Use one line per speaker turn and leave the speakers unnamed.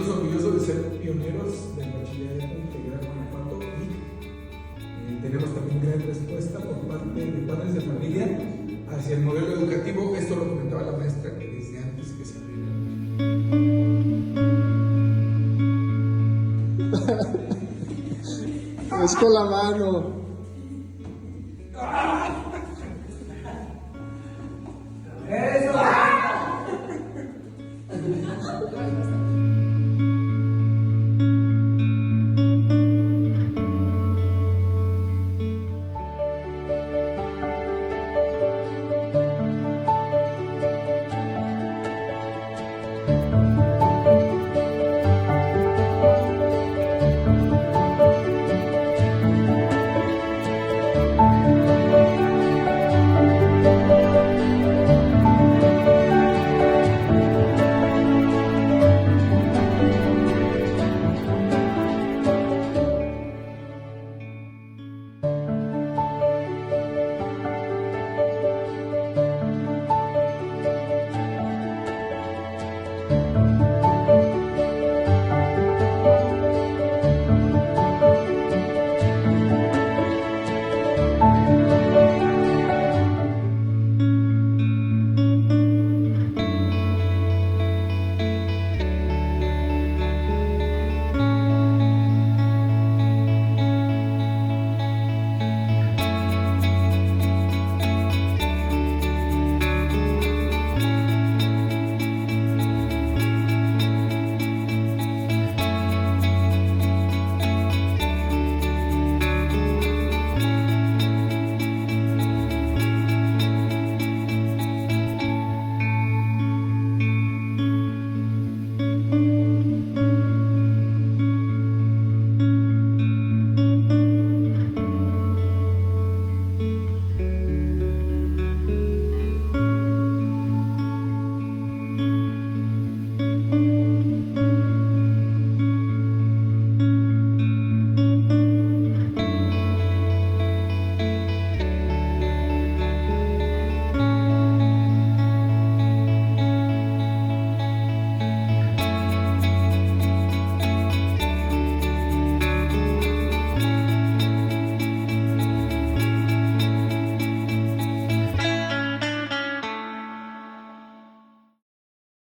sentimos orgullosos de ser pioneros del bachillerato integral Guanajuato y tenemos también gran respuesta por parte de padres de familia hacia el modelo educativo. Esto lo comentaba la maestra que desde antes que se abriera.
Es con la mano.